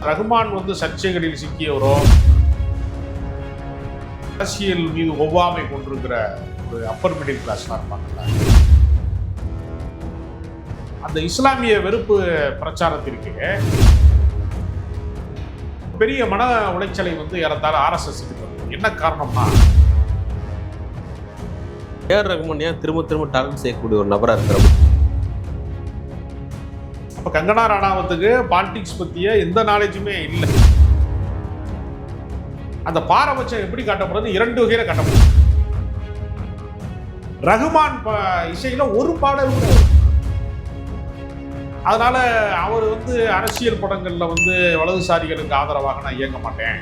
ரகுமான் சர்ச்சைகளில் சிக்கியவரோ அரசியல் மீது ஒவ்வாமை கொண்டிருக்கிற ஒரு அப்பர் மிடில் கிளாஸ் இருப்பாங்கல்ல, அந்த இஸ்லாமிய வெறுப்பு பிரச்சாரத்திற்கு பெரிய மன உளைச்சலை ஏறத்தாழ RSS என்ன காரணம்னா, ஏஆர் ரகுமான் ஏன் திரும்ப திரும்ப டார்கெட் செய்யக்கூடிய ஒரு நபராக இருக்கிறார். அப்ப கங்கனா ராணாவத்துக்கு பாலிடிக்ஸ் பத்திய எந்த நாலேஜுமே இல்லை. அந்த பாரபட்சம் எப்படி காட்டப்படுறது? இரண்டு வகையில காட்டப்படுது. ரகுமான் இசையில ஒரு பாடல் கூட, அதனால அவர் அரசியல் படங்கள்ல வலதுசாரிகளுக்கு ஆதரவாக நான் இயங்க மாட்டேன்.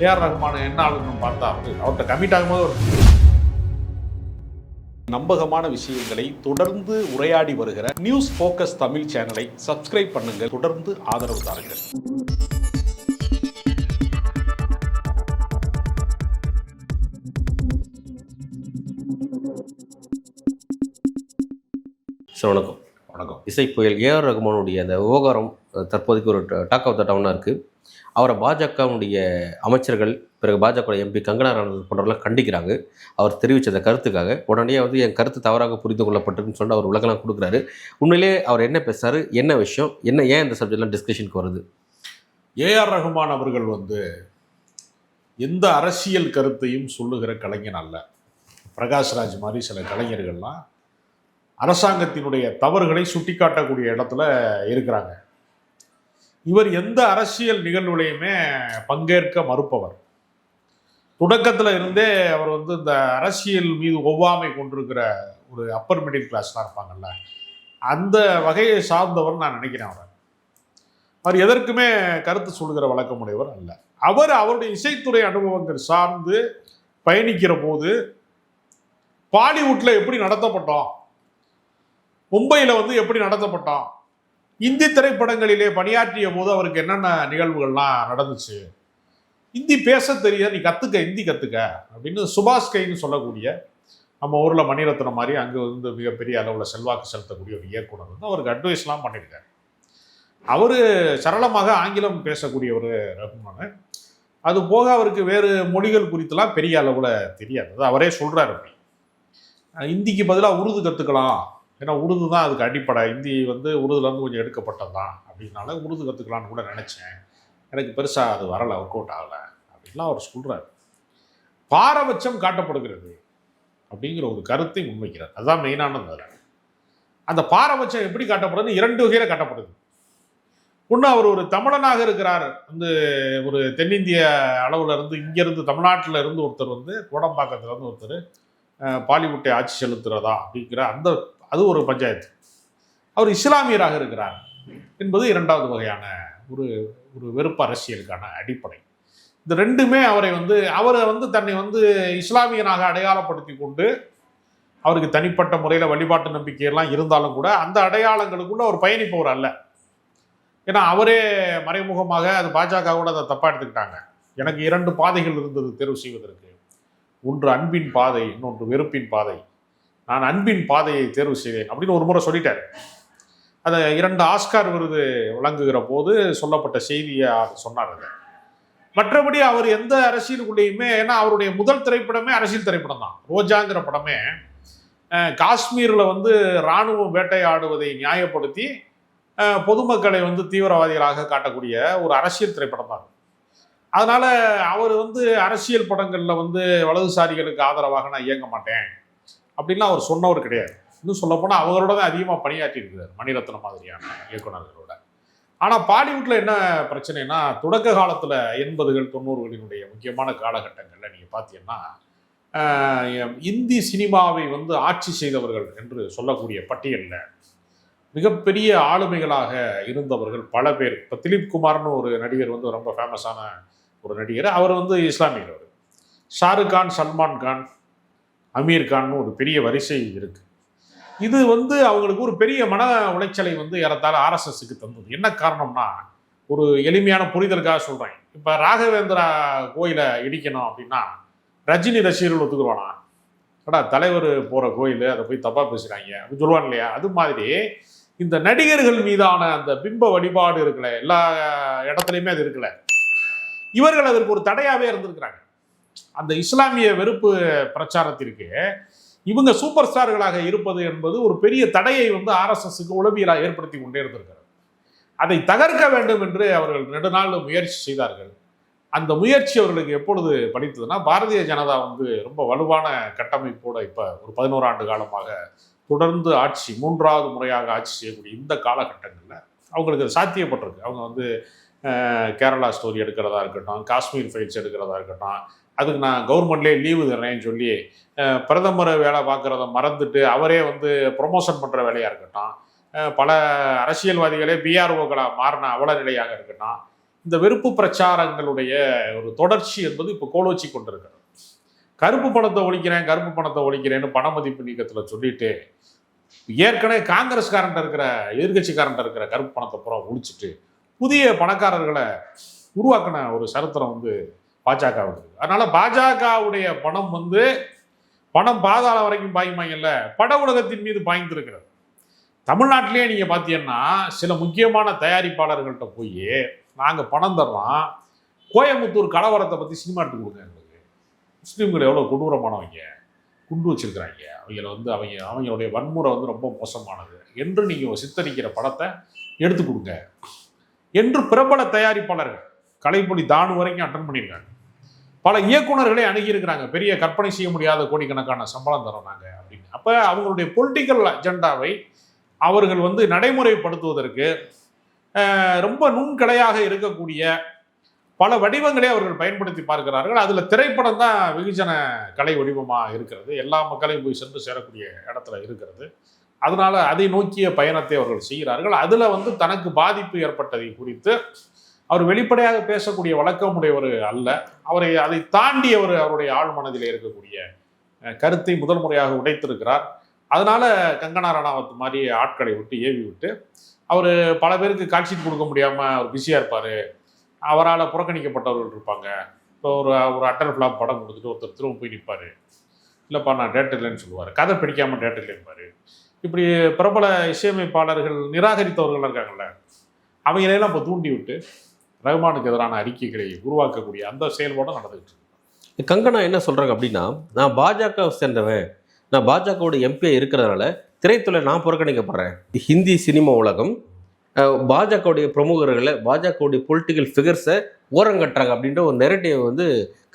ஏஆர் ரகுமான் என்ன ஆளுன்னு பார்த்தா அவர்கிட்ட கமிட் ஆகும்போது நம்பகமான விஷயங்களை தொடர்ந்து உரையாடி வருகிற நியூஸ் ஃபோக்கஸ் தமிழ் சேனலை சப்ஸ்கிரைப் பண்ணுங்க, தொடர்ந்து ஆதரவு தாருங்கள். சார் வணக்கம். வணக்கம். இசை புயல் ஏஆர் ரகுமானுடைய அந்த விவகாரம் தற்போதைக்கு ஒரு டாக் ஆஃப் த டவுனாக இருக்குது. அவரை பாஜகவுடைய அமைச்சர்கள், பிறகு பாஜக எம்பி கங்கனா ரனாவத் போன்றவர்களாம் கண்டிக்கிறாங்க. அவர் தெரிவித்த அந்த கருத்துக்காக உடனே என் கருத்து தவறாக புரிந்து கொள்ளப்பட்டிருக்குன்னு சொல்லிட்டு அவர் விளக்கெல்லாம் கொடுக்குறாரு. உண்மையிலே அவர் என்ன பேசுறாரு, என்ன விஷயம், ஏன் இந்த சப்ஜெக்ட்லாம் டிஸ்கஷனுக்கு வருது? ஏஆர் ரகுமான் அவர்கள் எந்த அரசியல் கருத்தையும் சொல்லுகிற கலைஞன் அல்ல. பிரகாஷ்ராஜ் மாதிரி சில கலைஞர்கள்லாம் அரசாங்கத்தினுடைய தவறுகளை சுட்டிக்காட்டக்கூடிய இடத்துல இருக்கிறாங்க. இவர் எந்த அரசியல் நிகழ்வுலையுமே பங்கேற்க மறுப்பவர். தொடக்கத்தில் இருந்தே அவர் இந்த அரசியல் மீது ஒவ்வாமை கொண்டிருக்கிற ஒரு அப்பர் மிடில் கிளாஸ்லாம் இருப்பாங்கல்ல, அந்த வகையை சார்ந்தவர் நான் நினைக்கிறேன். அவர் எதற்குமே கருத்து சொல்லுகிற வழக்கமுடையவர் அல்ல. அவருடைய இசைத்துறை அனுபவங்கள் சார்ந்து பயணிக்கிற போது பாலிவுட்ல எப்படி நடத்தப்பட்டோம், மும்பையில் எப்படி நடத்தப்பட்டோம், இந்தி திரைப்படங்களிலே பணியாற்றிய போது அவருக்கு என்னென்ன நிகழ்வுகள்லாம் நடந்துச்சு, இந்தி பேச தெரிய நீ கற்றுக்க, இந்தி கற்றுக்க அப்படின்னு சுபாஷ் கைன்னு சொல்லக்கூடிய நம்ம ஊரில் மணிரத்னம் மாதிரி அங்கே மிகப்பெரிய அளவில் செல்வாக்கு செலுத்தக்கூடிய ஒரு இயக்குனர் அவருக்கு அட்வைஸ்லாம் பண்ணியிருக்காரு. அவர் சரளமாக ஆங்கிலம் பேசக்கூடிய ஒரு ரகுமான். அது போக அவருக்கு வேறு மொழிகள் குறித்துலாம் பெரிய அளவில் தெரியாது. அது அவரே சொல்கிறார். அப்படி இந்திக்கு பதிலாக உருது கற்றுக்கலாம், ஏன்னா உருது தான் அதுக்கு அடிப்படை, இந்தி உருதுலேருந்து கொஞ்சம் எடுக்கப்பட்டது தான் அப்படின்னால உருது கற்றுக்கலான்னு கூட நினச்சேன், எனக்கு பெருசாக அது வரலை, ஒர்க் அவுட் ஆகலை அப்படின்லாம் அவர் சொல்கிறார். பாரபட்சம் காட்டப்படுகிறது அப்படிங்கிற ஒரு கருத்தை முன்வைக்கிறார். அதுதான் மெயினானது. அந்த பாரபட்சம் எப்படி காட்டப்படுறது? இரண்டு வகையில் காட்டப்படுது. ஒன்று, அவர் ஒரு தமிழனாக இருக்கிறார், ஒரு தென்னிந்திய அளவில் இங்கேருந்து தமிழ்நாட்டில் இருந்து ஒருத்தர் கோடம்பாக்கத்தில் ஒருத்தர் பாலிவுட்டை ஆட்சி செலுத்துகிறதா அப்படிங்கிற அது ஒரு பஞ்சாயத்து. அவர் இஸ்லாமியராக இருக்கிறார் என்பது இரண்டாவது வகையான ஒரு வெறுப்பு அரசியலுக்கான அடிப்படை. இந்த ரெண்டுமே அவரை தன்னை இஸ்லாமியனாக அடையாளப்படுத்தி கொண்டு, அவருக்கு தனிப்பட்ட முறையில் வழிபாட்டு நம்பிக்கையெல்லாம் இருந்தாலும் கூட அந்த அடையாளங்களுக்குள்ள அவர் பயணிப்பவர் அல்ல. ஏன்னா அவரே மறைமுகமாக அது பாஜகவோட அதை தப்பாக எடுத்துக்கிட்டாங்க. எனக்கு இரண்டு பாதைகள் இருந்தது தேர்வு செய்வதற்கு, ஒன்று அன்பின் பாதை, இன்னொன்று வெறுப்பின் பாதை. நான் அன்பின் பாதையை தேர்வு செய்வேன் அப்படின்னு ஒரு முறை சொல்லிட்டார். அதை 2 ஆஸ்கார் விருது வழங்குகிற போது சொல்லப்பட்ட செய்தியை சொன்னார். மற்றபடி அவர் எந்த அரசியலுக்குள்ளேயுமே, ஏன்னா அவருடைய முதல் திரைப்படமே அரசியல் திரைப்படம் தான். ரோஜாங்கிற படமே காஷ்மீரில் இராணுவம் வேட்டையாடுவதை நியாயப்படுத்தி பொதுமக்களை தீவிரவாதிகளாக காட்டக்கூடிய ஒரு அரசியல் திரைப்படம் தான். அதனால அவர் அரசியல் படங்களில் வலதுசாரிகளுக்கு ஆதரவாக நான் இயங்க மாட்டேன் அப்படின்லாம் அவர் சொன்னவர் கிடையாது. இன்னும் சொல்லப்போனால் அவங்களோட தான் அதிகமாக பணியாற்றி இருக்கிறார், மணிரத்னம் மாதிரியான இயக்குநர்களோட. ஆனால் பாலிவுட்டில் என்ன பிரச்சனைனா, தொடக்க காலத்தில் 80கள் 90களினுடைய முக்கியமான காலகட்டங்களில் நீங்கள் பார்த்தீங்கன்னா, இந்தி சினிமாவை ஆட்சி செய்தவர்கள் என்று சொல்லக்கூடிய பட்டியலில் மிகப்பெரிய ஆளுமைகளாக இருந்தவர்கள் பல பேர். இப்போ திலீப் குமார்னு ஒரு நடிகர் ரொம்ப ஃபேமஸான ஒரு நடிகர். அவர் இஸ்லாமியர். அவர் ஷாருக் கான், சல்மான் கான், அமீர் கான் ஒரு பெரிய வரிசை இருக்கு. இது அவங்களுக்கு ஒரு பெரிய மன உளைச்சலை ஏறத்தாழ RSSக்கு தந்தது. என்ன காரணம்னா, ஒரு எளிமையான புரிதலுக்காக சொல்கிறேன். இப்போ ராகவேந்திரா கோயிலை இடிக்கணும் அப்படின்னா ரஜினி ரசிகர்கள் ஒத்துக்குருவானா? தலைவர் போகிற கோயில், அதை போய் தப்பாக பேசுகிறாங்க அப்படின்னு சொல்லுவாங்க இல்லையா? அது மாதிரி இந்த நடிகர்கள் மீதான அந்த பிம்ப வழிபாடு இருக்குல்ல, எல்லா இடத்துலையுமே அது இருக்குல்ல, இவர்கள் அதற்கு ஒரு தடையாவே இருந்திருக்கிறாங்க. அந்த இஸ்லாமிய வெறுப்பு பிரச்சாரத்திற்கு இவங்க சூப்பர் ஸ்டார்களாக இருப்பது என்பது ஒரு பெரிய தடையை வந்து ஆர்எஸ்எஸ்க்கு உளவியலாக ஏற்படுத்தி கொண்டே இருந்திருக்கிறது. அதை தகர்க்க வேண்டும் என்று அவர்கள் நெடுநாள் முயற்சி செய்தார்கள். அந்த முயற்சி அவர்களுக்கு எப்பொழுது படித்ததுன்னா, பாரதிய ஜனதா வந்து ரொம்ப வலுவான கட்டமைப்போட இப்போ ஒரு 11 ஆண்டு காலமாக தொடர்ந்து ஆட்சி, 3வது முறையாக ஆட்சி செய்யக்கூடிய இந்த காலகட்டங்களில் அவங்களுக்கு அது சாத்தியப்பட்டிருக்கு. அவங்க வந்து கேரளா ஸ்டோரி எடுக்கிறதா இருக்கட்டும், காஷ்மீர் ஃபைல்ஸ் எடுக்கிறதா இருக்கட்டும், அதுக்கு நான் கவர்மெண்ட்லேயே லீவு தரேன்னு சொல்லி பிரதமர் வேலை பார்க்குறத மறந்துட்டு அவரே வந்து ப்ரொமோஷன் பண்ணுற வேலையாக இருக்கட்டும், பல அரசியல்வாதிகளே பிஆர்ஓக்களாக மாறின அவல நிலையாக இருக்கட்டும், இந்த வெறுப்பு பிரச்சாரங்களுடைய ஒரு தொடர்ச்சி என்பது இப்போ கோலோச்சி கொண்டிருக்கிறது. கருப்பு பணத்தை ஒழிக்கிறேன்னு பண மதிப்பு நீக்கத்தில் சொல்லிட்டு ஏற்கனவே காங்கிரஸ்காரன்ட்ட இருக்கிற எதிர்கட்சிக்காரன்ட்ட இருக்கிற கருப்பு பணத்தை பூரா ஒழிச்சிட்டு புதிய பணக்காரர்களை உருவாக்கின ஒரு சரித்திரம் வந்து பாஜகவுக்கு. அதனால பாஜகவுடைய பணம் வந்து பணம் பாதாளம் வரைக்கும் பாய்மாங்கல்ல, பட உலகத்தின் மீது பாய்ந்திருக்கிறது. தமிழ்நாட்டிலேயே நீங்க பார்த்தீங்கன்னா சில முக்கியமான தயாரிப்பாளர்கள்ட்ட போய் நாங்கள் பணம் தர்றோம், கோயம்புத்தூர் கலவரத்தை பற்றி சினிமா எடுத்து கொடுங்க, எங்களுக்கு முஸ்லீம்கள் எவ்வளோ கொடூரமானவங்க, குண்டு வச்சிருக்கிறாங்க, அவங்கள வந்து அவங்களுடைய வன்முறை வந்து ரொம்ப மோசமானது என்று நீங்கள் சித்தரிக்கிற படத்தை எடுத்து கொடுங்க என்று பிரபல தயாரிப்பாளர்கள் கலைப்பொலி தானு வரைக்கும் அட்டன் பண்ணியிருக்காங்க. பல இயக்குநர்களை அணுகியிருக்கிறாங்க, பெரிய கற்பனை செய்ய முடியாத கோடிக்கணக்கான சம்பளம் தரோம் நாங்கள் அப்படின்னு. அப்போ அவங்களுடைய பொலிட்டிக்கல் அஜெண்டாவை அவர்கள் வந்து நடைமுறைப்படுத்துவதற்கு ரொம்ப நுண்கலையாக இருக்கக்கூடிய பல வடிவங்களை அவர்கள் பயன்படுத்தி பார்க்கிறார்கள். அதில் திரைப்படம் தான் வெகுஜன கலை வடிவமாக இருக்கிறது, எல்லா மக்களையும் போய் சென்று சேரக்கூடிய இடத்துல இருக்கிறது. அதனால அதை நோக்கிய பயணத்தை அவர்கள் செய்கிறார்கள். அதில் வந்து தனக்கு பாதிப்பு ஏற்பட்டதை குறித்து அவர் வெளிப்படையாக பேசக்கூடிய வழக்கமுடையவர் அல்ல. அதை தாண்டி அவருடைய ஆழ்மனதில் இருக்கக்கூடிய கருத்தை முதல் முறையாக உடைத்திருக்கிறார். அதனால கங்கனா ரணாவத் மாதிரி ஆட்களை விட்டு ஏவி விட்டு அவர் பல பேருக்கு காட்சிட் கொடுக்க முடியாமல் அவர் பிஸியாக இருப்பார், அவரால் புறக்கணிக்கப்பட்டவர்கள் இருப்பாங்க. இப்போ ஒரு அட்டர் ஃப்ளாப் படம் கொடுத்துட்டு ஒருத்தர் திரும்ப போய் நிற்பார், இல்லைப்பா நான் டேட் இல்லைன்னு சொல்லுவார், கதை பிடிக்காமல் டேட் இல்லைன்பார். இப்படி பிரபல இசையமைப்பாளர்கள் நிராகரித்தவர்கள் இருக்காங்கல்ல, அவங்களையெல்லாம் இப்போ தூண்டி விட்டு ரஹ்மானுக்கு எதிரான அறிக்கைகளை உருவாக்கக்கூடிய அந்த செயல்பாடும் நடந்துகிட்டு இருக்கு. கங்கனா என்ன சொல்றாங்க அப்படின்னா, நான் பாஜக சேர்ந்தவன், நான் பாஜகவோட எம்பியை இருக்கிறதுனால திரைத்துறை நான் புறக்கணிக்கப்படுறேன், ஹிந்தி சினிமா உலகம் பாஜகவுடைய பிரமுகர்களை, பாஜகவுடைய பொலிட்டிக்கல் ஃபிகர்ஸை ஓரங்கட்டுறாங்க அப்படின்ற ஒரு நெரேட்டிவ் வந்து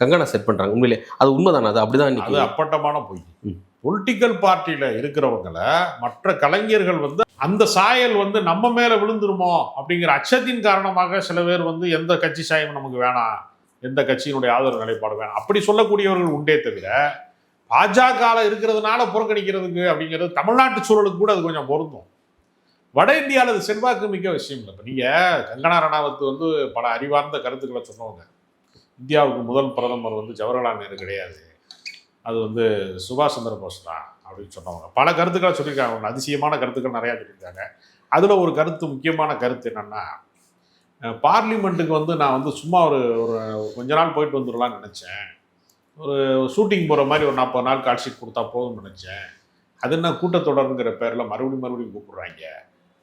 கங்கனா செட் பண்றாங்க. உண்மையிலே அது உண்மைதானே? அது அப்படிதான். அது அப்பட்டமான பொய். பொலிட்டிக்கல் பார்ட்டியில இருக்கிறவங்களை மற்ற கலைஞர்கள் வந்து அந்த சாயல் வந்து நம்ம மேல விழுந்துருமோ அப்படிங்கிற அச்சத்தின் காரணமாக சில பேர் வந்து எந்த கட்சி சாயம் நமக்கு வேணாம், எந்த கட்சியினுடைய ஆதரவு நிலைப்பாடு வேணாம் அப்படி சொல்லக்கூடியவர்கள் உண்டே தவிர, பாஜக இருக்கிறதுனால புறக்கணிக்கிறதுக்கு அப்படிங்கிறது தமிழ்நாட்டு சூழலுக்கு கூட அது கொஞ்சம் பொருந்தும். வட இந்தியாவில் அது செல்வாக்கு மிக்க விஷயம் இல்லை. இப்போ நீங்கள் கங்கனா ரணாவத் வந்து பல அறிவார்ந்த கருத்துக்களை சொன்னவங்க. இந்தியாவுக்கு முதல் பிரதமர் வந்து ஜவஹர்லால் நேரு கிடையாது, அது வந்து சுபாஷ் சந்திர போஸ் தான் அப்படின்னு சொன்னவங்க. பல கருத்துக்களை சொல்லியிருக்காங்க, அவங்க அதிசயமான கருத்துக்கள் நிறையா சொல்லியிருக்காங்க. அதில் ஒரு கருத்து, முக்கியமான கருத்து என்னென்னா, பார்லிமெண்ட்டுக்கு வந்து நான் வந்து சும்மா ஒரு கொஞ்ச நாள் போயிட்டு வந்துடலான்னு நினச்சேன், ஒரு ஷூட்டிங் போகிற மாதிரி ஒரு 40 நாள் கால்ஷீட் கொடுத்தா போதும்னு நினச்சேன், அது என்ன கூட்டத்தொடருங்கிற பேரில் மறுபடியும் கூப்பிடுறாங்க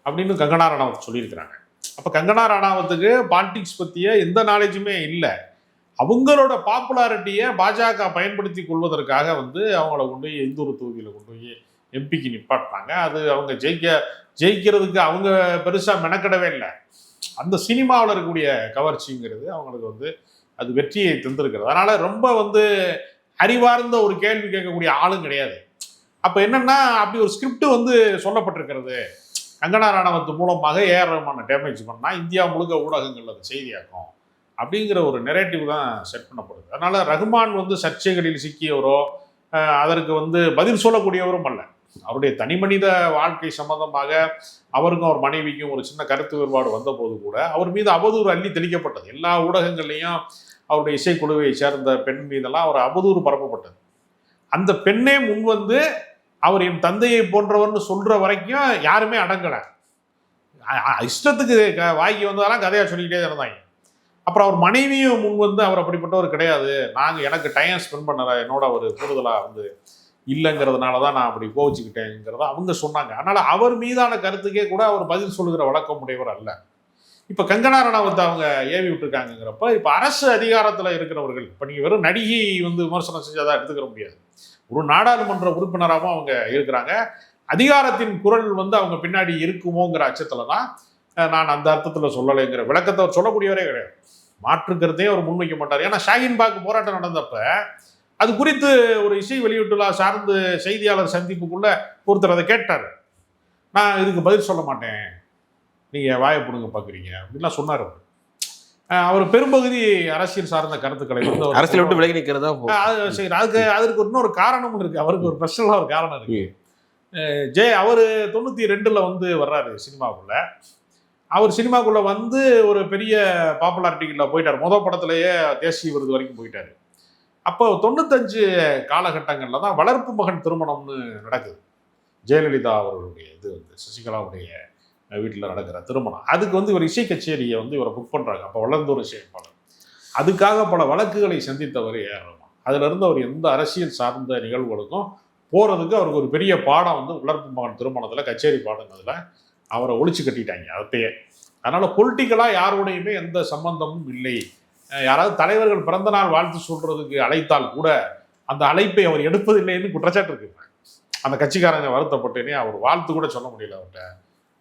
அப்படின்னு கங்கனா ரணாவத் சொல்லியிருக்கிறாங்க. அப்போ கங்கனா ரணாவத்துக்கு பாலிடிக்ஸ் பற்றிய எந்த நாலேஜுமே இல்லை. அவங்களோட பாப்புலாரிட்டியை பாஜக பயன்படுத்தி கொள்வதற்காக வந்து அவங்கள கொண்டு போய் இந்தூர் தொகுதியில் கொண்டு போய் எம்பிக்கு நிப்பாட்டினாங்க. அது அவங்க ஜெயிக்கிறதுக்கு அவங்க பெருசாக மெனக்கடவே இல்லை. அந்த சினிமாவில் இருக்கக்கூடிய கவர்ச்சிங்கிறது அவங்களுக்கு வந்து அது வெற்றியை தந்திருக்கிறது. அதனால் ரொம்ப வந்து அறிவார்ந்த ஒரு கேள்வி கேட்கக்கூடிய ஆளும் கிடையாது. அப்போ என்னென்னா, அப்படி ஒரு ஸ்கிரிப்ட் வந்து சொல்லப்பட்டிருக்கிறது, கங்கனா ரணாவத் மூலமாக ஏஆர் ரஹ்மானை டேமேஜ் பண்ணால் இந்தியா முழுக்க ஊடகங்கள் அது செய்தியாக்கும் அப்படிங்கிற ஒரு நெரேட்டிவ் தான் செட் பண்ணப்படுது. அதனால் ரஹ்மான் வந்து சர்ச்சைகளில் சிக்கியவரோ அதற்கு வந்து பதில் சொல்லக்கூடியவரும் அல்ல. அவருடைய தனி மனித வாழ்க்கை சம்பந்தமாக அவருக்கும் அவர் மனைவிக்கும் ஒரு சின்ன கருத்து வேறுபாடு வந்த போது கூட அவர் மீது அவதூறு அள்ளி தெளிக்கப்பட்டது. எல்லா ஊடகங்கள்லையும் அவருடைய இசைக்குழுவை சேர்ந்த பெண் மீதெல்லாம் அவர் அவதூறு பரப்பப்பட்டது. அந்த பெண்ணே முன் வந்து அவர் என் தந்தையை போன்றவர்னு சொல்ற வரைக்கும் யாருமே அடங்கலை. இஷ்டத்துக்கு வாங்கி வந்ததெல்லாம் கதையா சொல்லிக்கிட்டே இருந்தாங்க. அப்புறம் அவர் மனைவியும் முன் வந்து அவர் அப்படிப்பட்டவர் கிடையாது, எனக்கு டைம் ஸ்பெண்ட் பண்ணல, என்னோட அவர் கூடுதலாக வந்து இல்லைங்கிறதுனால தான் நான் அப்படி கோவிச்சுக்கிட்டேங்கிறத அவங்க சொன்னாங்க. அதனால அவர் மீதான கருத்துக்கே கூட அவர் பதில் சொல்லுகிற வழக்கம் உடையவர் அல்ல. இப்ப கங்கனா ரனாவத் அவங்க ஏவி விட்டுருக்காங்கிறப்ப இப்ப அரசு அதிகாரத்துல இருக்கிறவர்கள், இப்ப நீங்க வெறும் நடிகை விமர்சனம் செஞ்சாதான் எடுத்துக்கிற முடியாது. ஒரு நாடாளுமன்ற உறுப்பினராகவும் அவங்க இருக்கிறாங்க. அதிகாரத்தின் குரல் அவங்க பின்னாடி இருக்குமோங்கிற அச்சத்துல தான் நான் அந்த அர்த்தத்துல சொல்லலைங்கிற விளக்கத்தை அவர் சொல்லக்கூடியவரே கிடையாது. மாற்றுக்கிறதே அவர் முன்வைக்க மாட்டார். ஏன்னா ஷாஹின் பாக் போராட்டம் நடந்தப்ப அது குறித்து ஒரு இசை வெளியீட்டுலா சார்ந்து செய்தியாளர் சந்திப்புக்குள்ள ஒருத்தர் அதை கேட்டார். நான் இதுக்கு பதில் சொல்ல மாட்டேன், நீங்க வாயை பிடுங்க பாக்குறீங்க அப்படின்லாம் சொன்னார். அவர் பெரும்பகுதி அரசியல் சார்ந்த கருத்துக்களை அரசியல் விட்டு விலகி நிற்கிறதா சரி. அதுக்கு இன்னொரு காரணமும் இருக்கு. அவருக்கு ஒரு பர்சனலா ஒரு காரணம் இருக்கு. அவர் 92 வர்றாரு சினிமாவுக்குள்ள. அவர் சினிமாக்குள்ள ஒரு பெரிய பாப்புலாரிட்டிக்குள்ள போயிட்டார். முதல் படத்திலேயே தேசிய விருது வரைக்கும் போயிட்டாரு. அப்போ 95 காலகட்டங்கள்ல தான் வளர்ப்பு மகன் திருமணம்னு நடக்குது. ஜெயலலிதா அவர்களுடைய சசிகலாவுடைய வீட்டில் நடக்கிற திருமணம். அதுக்கு இவர் இசை கச்சேரியை இவரை புக் பண்றாங்க. அப்போ வளர்ந்த ஒரு இசையமைப்பாளர். அதுக்காக பல வழக்குகளை சந்தித்தவர் ஏஆர் ரஹ்மான். அதுல இருந்து அவர் எந்த அரசியல் சார்ந்த நிகழ்வுகளுக்கும் போறதுக்கு அவருக்கு ஒரு பெரிய பாடம் வளர்ப்பு மகன் திருமணத்துல கச்சேரி பாடுங்கிறதுல அவரை ஒழிச்சு கட்டிட்டாங்க அதத்தையே. அதனால பொலிட்டிக்கலா யாரோடையுமே எந்த சம்பந்தமும் இல்லை. யாராவது தலைவர்கள் பிறந்த நாள் வாழ்த்து சொல்றதுக்கு அழைத்தால் கூட அந்த அழைப்பை அவர் எடுப்பதில்லைன்னு குற்றச்சாட்டு இருக்கு. அந்த கட்சிக்காரங்க வருத்தப்பட்டேனே அவர் வாழ்த்து கூட சொல்ல முடியல, அவர்கிட்ட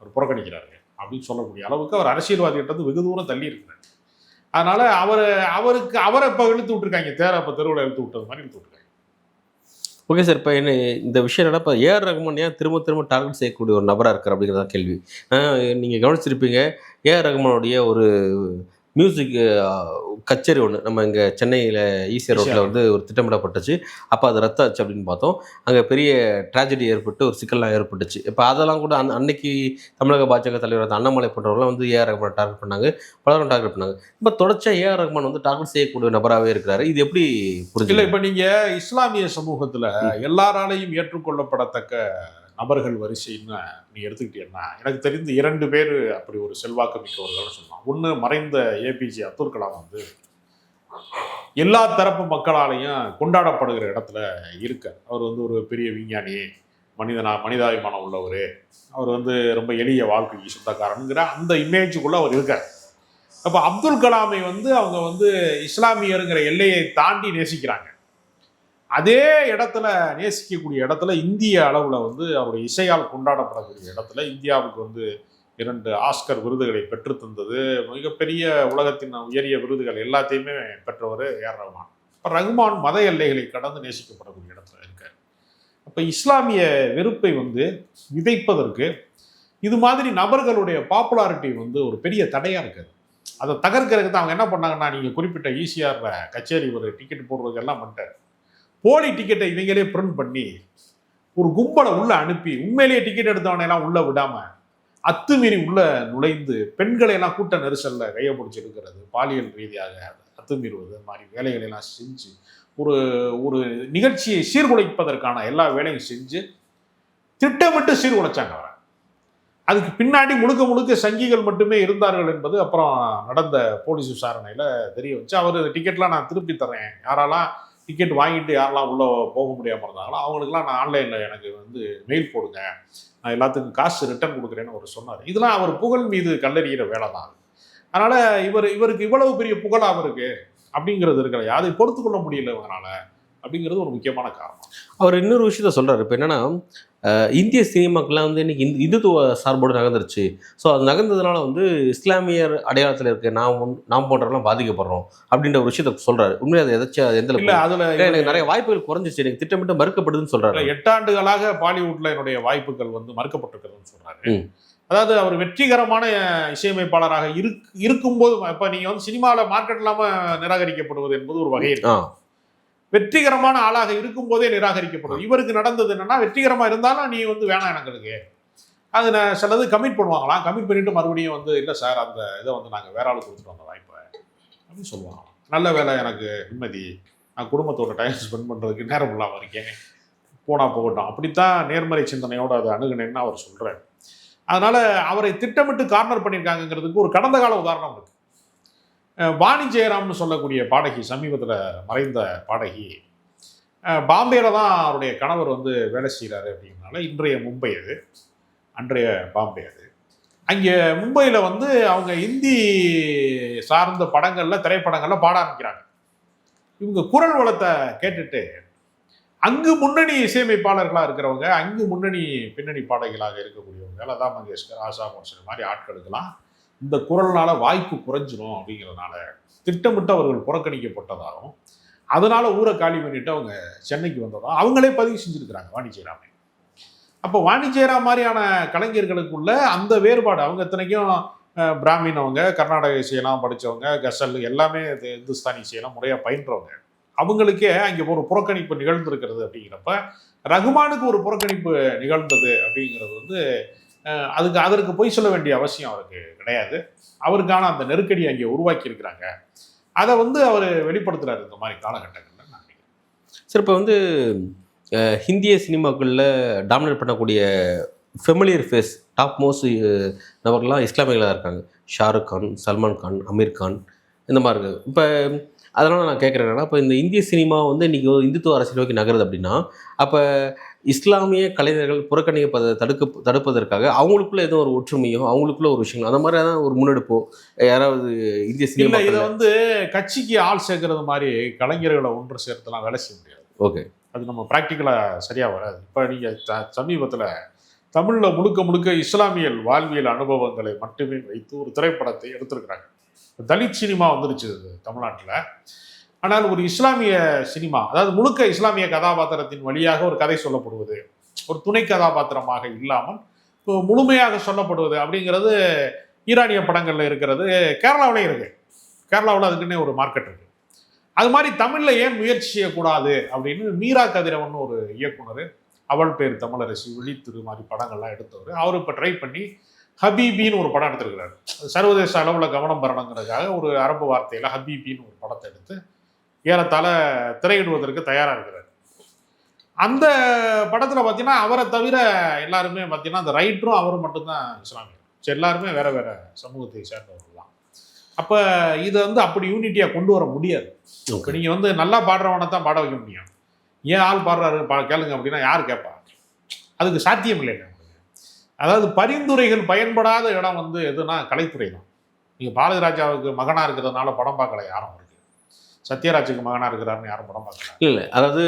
அவர் புறக்கணிக்கிறாரு அப்படின்னு சொல்லக்கூடிய அளவுக்கு அவர் அரசியல்வாதிகிட்ட வெகு தூரம் தள்ளி இருக்கிறார். அதனால அவரை இப்ப இழுத்து விட்டுருக்காங்க. இப்ப தெருவில் இழுத்து விட்டது மாதிரி இழுத்து விட்டுருக்காங்க. ஓகே சார், இப்போ என்ன இந்த விஷயம் என்னன்னா, இப்போ ஏஆர் ரஹ்மான் ஏன் திரும்ப திரும்ப டார்கெட் செய்யக்கூடிய ஒரு நபராக இருக்கார் அப்படிங்கிறதா கேள்வி. நீங்கள் கவனிச்சிருப்பீங்க, ஏஆர் ரஹ்மானுடைய ஒரு மியூசிக் கச்சேரி ஒன்று நம்ம இங்கே சென்னையில் ஈசிஆர் ரோட்டில் ஒரு திட்டமிடப்பட்டுச்சு. அப்போ அது ரத்தாச்சு அப்படின்னு பார்த்தோம். அங்கே பெரிய ட்ராஜடி ஏற்பட்டு ஒரு சிக்கல்லாம் ஏற்பட்டுச்சு. இப்போ அதெல்லாம் கூட அன்னைக்கு தமிழக பாஜக தலைவர் அண்ணாமலை போன்றவர்கள்லாம் ஏஆர் ரஹ்மான் டார்கெட் பண்ணாங்க, பலரும் டார்கெட் பண்ணாங்க. இப்போ தொடர்ச்சியாக ஏஆர் ரஹ்மான் டார்கெட் செய்யக்கூடிய நபராகவே இருக்கிறாரு. இது எப்படி புரிஞ்சுக்கல? இப்போ நீங்கள் இஸ்லாமிய சமூகத்தில் எல்லாராலையும் ஏற்றுக்கொள்ளப்படத்தக்க நபர்கள் வரிசைன்னு நீ எடுத்துக்கிட்டீங்கன்னா, எனக்கு தெரிந்து 2 பேர் அப்படி ஒரு செல்வாக்கு மிக்கவர்கள் சொல்லலாம். ஒன்று, மறைந்த ஏபிஜே அப்துல் கலாம் எல்லா தரப்பு மக்களாலையும் கொண்டாடப்படுகிற இடத்துல இருக்கார். அவர் ஒரு பெரிய விஞ்ஞானி, மனிதாபிமானம் உள்ளவர், அவர் ரொம்ப எளிய வாழ்க்கைக்கு சொந்தக்காரங்கிற அந்த இமேஜுக்குள்ள அவர் இருக்கார். அப்போ அப்துல் கலாமை அவங்க இஸ்லாமியருங்கிற எல்லையை தாண்டி நேசிக்கிறாங்க. அதே இடத்துல நேசிக்கக்கூடிய இடத்துல இந்திய அளவில் அவருடைய இசையால் கொண்டாடப்படக்கூடிய இடத்துல இந்தியாவுக்கு 2 ஆஸ்கர் விருதுகளை பெற்று தந்தது, மிகப்பெரிய உலகத்தின் உயரிய விருதுகள் எல்லாத்தையுமே பெற்றவர் ஏஆர் ரஹ்மான். இப்போ ரஹ்மான் மத எல்லைகளை கடந்து நேசிக்கப்படக்கூடிய இடத்துல இருக்கார். அப்போ இஸ்லாமிய வெறுப்பை விதைப்பதற்கு இது மாதிரி நபர்களுடைய பாப்புலாரிட்டி ஒரு பெரிய தடையாக இருக்காது. அதை தகர்க்கிறதுக்கு தான் அவங்க என்ன பண்ணாங்கன்னா, நீங்கள் குறிப்பிட்ட ஈசிஆர் கச்சேரி ஒரு டிக்கெட் போடுறதுக்கு எல்லாம் பண்ணிட்டார். போலி டிக்கெட்டை இவங்களே பிரிண்ட் பண்ணி ஒரு கும்பலை உள்ள அனுப்பி உண்மையிலேயே டிக்கெட் எடுத்தவனையெல்லாம் உள்ள விடாம அத்துமீறி உள்ள நுழைந்து பெண்களை எல்லாம் கூட்ட நெரிசல்ல கையை பிடிச்சி எடுக்கிறது, பாலியல் ரீதியாக அத்துமீறுவது மாதிரி வேலைகளை எல்லாம் செஞ்சு ஒரு நிகழ்ச்சியை சீர்குலைப்பதற்கான எல்லா வேலையும் செஞ்சு திட்டமிட்டு சீர்குலைச்சாங்க அவரை. அதுக்கு பின்னாடி முழுக்க சங்கிகள் மட்டுமே இருந்தார்கள் என்பது அப்புறம் நடந்த போலீஸ் விசாரணையில தெரிய வச்சு, அவர் டிக்கெட்லாம் நான் திருப்பி தரேன், யாரெல்லாம் டிக்கெட் வாங்கிட்டு யாரெல்லாம் உள்ளே போக முடியாமல் இருந்தாங்களோ அவங்களுக்குலாம் நான் ஆன்லைனில் எனக்கு மெயில் போடுங்க, நான் எல்லாத்துக்கும் காசு ரிட்டர்ன் கொடுக்குறேன்னு அவர் சொன்னார். இதெல்லாம் அவர் புகழ் மீது கல்லறிகிற வேலை தான். அதனால் இவருக்கு இவ்வளவு பெரிய புகழ் அவருக்கு அப்படிங்கிறது இருக்கல, அதை பொறுத்து கொள்ள முடியல இவங்களால அப்படிங்கிறது ஒரு முக்கியமான காரணம். அவர் இன்னொரு விஷயத்த சொல்கிறார். இப்போ என்னென்னா, இந்திய சினிமாக்கெல்லாம் இன்னைக்கு இந்துத்துவ சார்போடு நகர்ந்துருச்சு. ஸோ அது நகர்ந்ததுனால இஸ்லாமியர் அடையாளத்தில் இருக்க நாம் போன்றவெல்லாம் பாதிக்கப்படுறோம் அப்படின்ற ஒரு விஷயத்த சொல்றாரு. உண்மையாக அது எதாச்சும் எந்த இல்லை, அதில் எனக்கு நிறைய வாய்ப்புகள் குறைஞ்சிச்சு, எனக்கு திட்டமிட்டு மறுக்கப்படுதுன்னு சொல்றாரு. 8 ஆண்டுகளாக பாலிவுட்ல என்னுடைய வாய்ப்புகள் மறுக்கப்பட்டிருக்கிறதுன்னு சொல்றாரு. அதாவது அவர் வெற்றிகரமான இசையமைப்பாளராக இருக்கும்போது, இப்போ நீங்க சினிமாவில் மார்க்கெட் இல்லாமல் நிராகரிக்கப்படுவது என்பது ஒரு வகை இருக்கு. வெற்றிகரமான ஆளாக இருக்கும் போதே நிராகரிக்கப்படும். இவருக்கு நடந்தது என்னன்னா, வெற்றிகரமா இருந்தாலும் நீ வேணாம் எங்களுக்கு, அது சிலது கமிட் பண்ணுவாங்களாம். கமிட் பண்ணிட்டு மறுபடியும் இல்லை சார், அந்த இதை நாங்கள் வேற ஆளுக்கு கொடுத்துட்டு வந்த வாய்ப்பை அப்படின்னு சொல்லுவாங்க. நல்ல வேலை, எனக்கு நிம்மதி, நான் குடும்பத்தோட டைம் ஸ்பெண்ட் பண்ணுறதுக்கு நேரம் இல்லாமல் இருக்கேன், போனால் போகட்டும், அப்படித்தான் நேர்மறை சிந்தனையோடு அதை அணுகுனேன்னு அவர் சொல்கிறார். அதனால அவரை திட்டமிட்டு கார்னர் பண்ணியிருக்காங்கிறதுக்கு ஒரு கடந்த கால உதாரணம் இருக்கு. வாணி ஜெயராம்னு சொல்லக்கூடிய பாடகி, சமீபத்தில் மறைந்த பாடகி, பாம்பேல தான் அவருடைய கணவர் வந்து வேலை செய்கிறாரு அப்படிங்கிறனால இன்றைய மும்பை அது, அன்றைய பாம்பே அது. அங்கே மும்பையில் வந்து அவங்க இந்தி சார்ந்த படங்களில் திரைப்படங்களில் பாட ஆரம்பிக்கிறாங்க. இவங்க குரல் வளத்தை கேட்டுட்டு அங்கு முன்னணி இசையமைப்பாளர்களாக இருக்கிறவங்க, அங்கு முன்னணி பின்னணி பாடகிகளாக இருக்கக்கூடியவங்க, லதா மங்கேஷ்கர், ஆஷா போன்சல் மாதிரி ஆட்களுக்கெல்லாம் இந்த குரல்னால வாய்ப்பு குறைஞ்சிரும் அப்படிங்கிறதுனால திட்டமிட்டு அவர்கள் புறக்கணிக்கப்பட்டதாகவும், அதனால ஊரை காலி பண்ணிட்டு அவங்க சென்னைக்கு வந்ததாகவும் அவங்களே பதிவு செஞ்சிருக்கிறாங்க வாணி ஜெயராமை. அப்போ வாணி ஜெயராம் மாதிரியான கலைஞர்களுக்குள்ள அந்த வேறுபாடு, அவங்க இத்தனைக்கும் பிராமினவங்க, கர்நாடக இசையெல்லாம் படித்தவங்க, கசல் எல்லாமே இந்துஸ்தானி இசையெல்லாம் முறையாக பயின்றவங்க, அவங்களுக்கே அங்கே ஒரு புறக்கணிப்பு நிகழ்ந்திருக்கிறது. அப்படிங்கிறப்ப ரகுமானுக்கு ஒரு புறக்கணிப்பு நிகழ்ந்தது அப்படிங்கிறது வந்து அதற்கு பொய் சொல்ல வேண்டிய அவசியம் அவருக்கு கிடையாது. அவருக்கான அந்த நெருக்கடி அங்கே உருவாக்கி இருக்கிறாங்க. அதை வந்து அவர் வெளிப்படுத்துறாரு இந்த மாதிரி காலகட்டங்களில். நான் சார், இப்போ வந்து ஹிந்திய சினிமாக்களில் டாமினேட் பண்ணக்கூடிய ஃபெமிலியர் ஃபேஸ் டாப் மோஸ்ட் நபர்கள்லாம் இஸ்லாமியர்களாக இருக்காங்க. ஷாருக் கான், சல்மான் கான், அமீர் கான், இந்த மாதிரி இருக்குது. இப்போ அதனால் நான் கேட்குறேன்னா, இப்போ இந்த இந்திய சினிமா வந்து இன்றைக்கி ஒரு இந்துத்துவ அரசியல் நோக்கி நகருது அப்படின்னா, அப்போ இஸ்லாமிய கலைஞர்கள் புறக்கணிப்பதை தடுப்பதற்காக அவங்களுக்குள்ள ஏதோ ஒரு ஒற்றுமையோ, அவங்களுக்குள்ள ஒரு விஷயம், அந்த மாதிரி தான் ஒரு முன்னெடுப்போ யாராவது இந்திய சினிமா இதை வந்து கட்சிக்கு ஆள் சேர்க்கறது மாதிரி கலைஞர்களை ஒன்று சேர்த்துலாம் வேலை செய்ய முடியாது. ஓகே, அது நம்ம ப்ராக்டிக்கலாக சரியாக வராது. இப்போ நீங்கள் சமீபத்தில் தமிழில் முழுக்க முழுக்க இஸ்லாமியல் வாழ்வியல் அனுபவங்களை மட்டுமே வைத்து ஒரு திரைப்படத்தை எடுத்திருக்கிறாங்க. தலித் சினிமா வந்துருச்சு தமிழ்நாட்டில். ஆனால் ஒரு இஸ்லாமிய சினிமா, அதாவது முழுக்க இஸ்லாமிய கதாபாத்திரத்தின் வழியாக ஒரு கதை சொல்லப்படுவது, ஒரு துணை கதாபாத்திரமாக இல்லாமல் முழுமையாக சொல்லப்படுவது அப்படிங்கிறது ஈரானிய படங்களில் இருக்கிறது. கேரளாவிலையும் இருக்குது. கேரளாவில் அதுக்குன்னே ஒரு மார்க்கெட் இருக்குது. அது மாதிரி தமிழில் ஏன் முயற்சி செய்யக்கூடாது அப்படின்னு மீரா கதிரவன் ஒரு இயக்குனர், அவள் பேர் தமிழரசி, விழித்திரு மாதிரி படங்கள்லாம் எடுத்தவர், அவர் இப்போ ட்ரை பண்ணி ஹபீபின்னு ஒரு படம் எடுத்திருக்கிறார். சர்வதேச அளவில் கவனம் பெறணுங்கிறதுக்காக ஒரு அரபு வார்த்தையில் ஹபீபின்னு ஒரு படத்தை எடுத்து ஏறத்தாழ திரையிடுவதற்கு தயாராக இருக்கிறார். அந்த படத்தில் பார்த்தீங்கன்னா அவரை தவிர எல்லாருமே பார்த்தீங்கன்னா அந்த ரைட்டரும் அவரும் மட்டும்தான் இஸ்லாமியர். எல்லாருமே வேற வேற சமூகத்தை சேர்ந்தவர்கள் தான். அப்போ இதை வந்து அப்படி யூனிட்டியாக கொண்டு வர முடியாது. இப்போ நீங்கள் வந்து நல்லா பாடுறவனை தான் பாட வைக்க முடியும். ஏன் ஆள் பாடுறாரு கேளுங்க அப்படின்னா யார் கேட்பா? அதுக்கு சாத்தியம் இல்லைங்க. அதாவது பரிந்துரைகள் பயன்படாத இடம் வந்து எதுனா கலைத்துறை தான். நீங்கள் பாரதிராஜாவுக்கு மகனாக இருக்கிறதுனால படம் பார்க்கல யாரும், இருக்கு சத்யராஜுக்கு மகனாக இருக்கிறாருன்னு யாரும் படம் பார்க்கல. இல்லை, அதாவது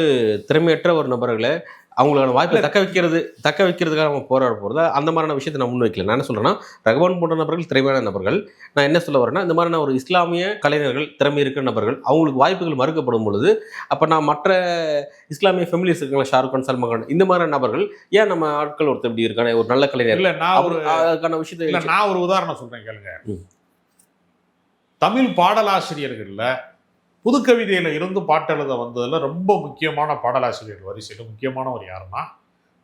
திறமையற்ற ஒரு நபர்களை அவங்களோட வாய்ப்பை தக்க வைக்கிறதுக்காக நம்ம போராட போகிறதா அந்த மாதிரியான விஷயத்தை நான் முன் வைக்கல. நான் என்ன சொல்கிறேன்னா, ரகுமான் போன்ற நபர்கள் திறமையான நபர்கள். நான் என்ன சொல்ல வரேன்னா, இந்த மாதிரியான ஒரு இஸ்லாமிய கலைஞர்கள், திறமை இருக்கிற நபர்கள், அவங்களுக்கு வாய்ப்புகள் மறுக்கப்படும் பொழுது அப்போ நான் மற்ற இஸ்லாமிய ஃபெமிலிஸ் இருக்காங்க, ஷாருக் கான், சல்மான் கான், இந்த மாதிரியான நபர்கள் ஏன் நம்ம ஆட்கள் ஒருத்தர் இப்படி இருக்கானே ஒரு நல்ல கலைஞர் இல்லை, அதுக்கான விஷயத்தை நான் ஒரு உதாரணம் சொல்கிறேன் கேளுங்க. தமிழ் பாடலாசிரியர்களில் புதுக்கவிதையில் இருந்து பாட்டெழுத வந்ததில் ரொம்ப முக்கியமான பாடலாசிரியர் வரிசையில் முக்கியமானவர் யாருன்னா,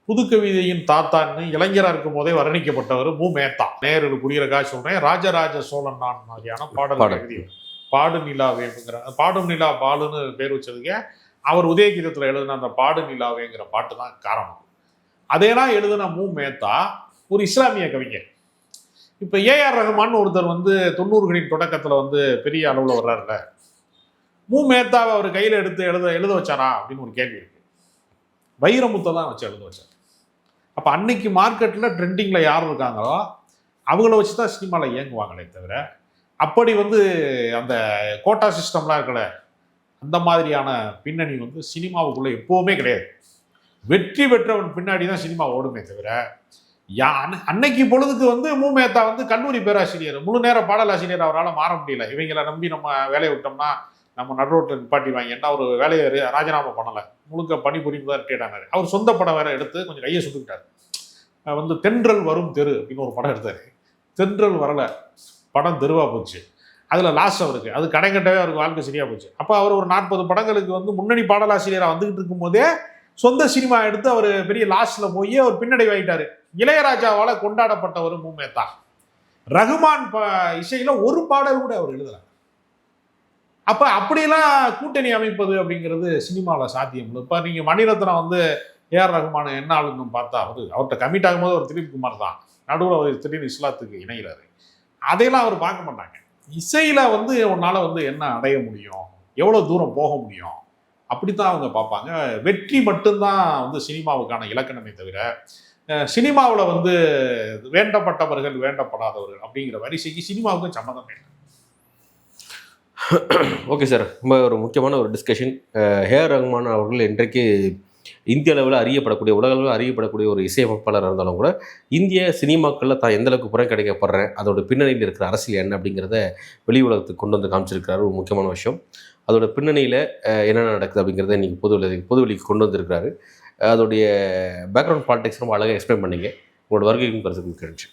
புதுக்கவிதையின் தாத்தான்னு இளைஞராக இருக்கும் போதே வர்ணிக்கப்பட்டவர் மு. மேத்தா. நேரில் புரிகிறக்காக சொல்கிறேன். ராஜராஜ சோழன் நான் மாதிரியான பாடல் எழுதி பாடு நிலாவேங்கிற பாடும் நிலா பாலுன்னு பேர் வச்சதுக்கு அவர் உதயகீதத்தில் எழுதின அந்த பாடு நிலாவேங்கிற பாட்டு தான் காரணம். அதேலாம் எழுதின மு. மேத்தா ஒரு இஸ்லாமிய கவிஞர். இப்போ ஏஆர் ரஹ்மான் ஒருத்தர் வந்து 90களின் தொடக்கத்தில் வந்து பெரிய அளவில் வர்றாருல, மு. மேத்தாவை அவர் கையில் எடுத்து எழுத வச்சாரா அப்படின்னு ஒரு கேள்வி இருக்கு. வைரமுத்தை தான் வச்சு எழுத வச்சார். அப்போ அன்னைக்கு மார்க்கெட்டில் ட்ரெண்டிங்கில் யார் இருக்காங்களோ அவங்கள வச்சு தான் சினிமாவில் இயங்குவாங்களே தவிர, அப்படி வந்து அந்த கோட்டா சிஸ்டம்லாம் இருக்கல, அந்த மாதிரியான பின்னணி வந்து சினிமாவுக்குள்ளே எப்போவுமே கிடையாது. வெற்றி பெற்றவன் பின்னாடி தான் சினிமா ஓடுமே தவிர, அன்னைக்கு பொழுதுக்கு வந்து மு. மேத்தா வந்து கல்லூரி பேராசிரியர், முழு நேர பாடலாசிரியர் அவரால் மாற முடியல. இவங்களை நம்பி நம்ம வேலையை விட்டோம்னா நம்ம நடுரோட்டில் நிப்பாட்டிவாங்க. என்ன ஒரு வேலையை ராஜினாமா பண்ணலை, முழுக்க பணிபுரிந்து தான் ரிட்டையர்ட் ஆனார். அவர் சொந்த படம் வேற எடுத்து கொஞ்சம் கையை சுட்டுக்கிட்டார். வந்து தென்றல் வரும் தெரு அப்படின்னு ஒரு படம் எடுத்தார். தென்றல் வரலை, படம் தெருவாக போச்சு. அதில் லாஸ் அவருக்கு, அது கடைக்கட்டவே அவருக்கு வாழ்க்கை சரியாக போச்சு. அப்போ அவர் ஒரு 40 படங்களுக்கு வந்து முன்னணி பாடலாசிரியராக வந்துக்கிட்டு இருக்கும்போதே சொந்த சினிமா எடுத்து அவர் பெரிய லாஸில் போய் அவர் பின்னடைவாயிட்டார். இளையராஜாவால் கொண்டாடப்பட்டவர் மு. மேத்தா. ரகுமான் இசையில் ஒரு பாடல் கூட அவர் எழுதலை. அப்போ அப்படிலாம் கூட்டணி அமைப்பது அப்படிங்கிறது சினிமாவில் சாத்தியம் இல்லை. இப்போ நீங்கள் மணிரத்னம் வந்து ஏஆர் ரஹ்மான் என்ன ஆளுன்னு பார்த்தா அவர்கிட்ட கமிட் ஆகும்போது ஒரு திலீப் குமார் தான், நடுவில் அவர் திடீர்னு இஸ்லாத்துக்கு இணைகிறாரு. அதையெல்லாம் அவர் பார்க்க மாட்டாங்க. இசையில் வந்து உன்னால் வந்து என்ன அடைய முடியும், எவ்வளோ தூரம் போக முடியும், அப்படித்தான் அவங்க பார்ப்பாங்க. வெற்றி மட்டும்தான் வந்து சினிமாவுக்கான இலக்கணமே தவிர சினிமாவில் வந்து வேண்டப்பட்டவர்கள் வேண்டப்படாதவர்கள் அப்படிங்கிற வரிசைக்கு சினிமாவுக்கும் சம்மந்தம் இல்லை. ஓகே சார், ரொம்ப ஒரு முக்கியமான ஒரு டிஸ்கஷன். ஏஆர் ரஹ்மான் அவர்கள் இன்றைக்கு இந்திய அளவில் அறியப்படக்கூடிய, உலக அளவில் அறியப்படக்கூடிய ஒரு இசையமைப்பாளர் இருந்தாலும் கூட இந்திய சினிமாக்களில் தான் எந்தளவுக்கு புறம் கிடைக்கப்படுறேன், அதோட பின்னணியில் இருக்கிற அரசியல் என்ன அப்படிங்கிறத வெளி உலகத்துக்கு கொண்டு வந்து காமிச்சிருக்கிறாரு. ஒரு முக்கியமான விஷயம். அதோட பின்னணியில் என்னென்ன நடக்குது அப்படிங்கிறத இன்றைக்கி பொதுவெளிக்கு கொண்டு வந்திருக்கிறாரு. அதோடைய பேக்ரவுண்ட் பாலிடிக்ஸ் ரொம்ப அழகாக எக்ஸ்பிளைன் பண்ணிங்க. உங்களோட வருகைக்கும் கருத்துக்கு நன்றி.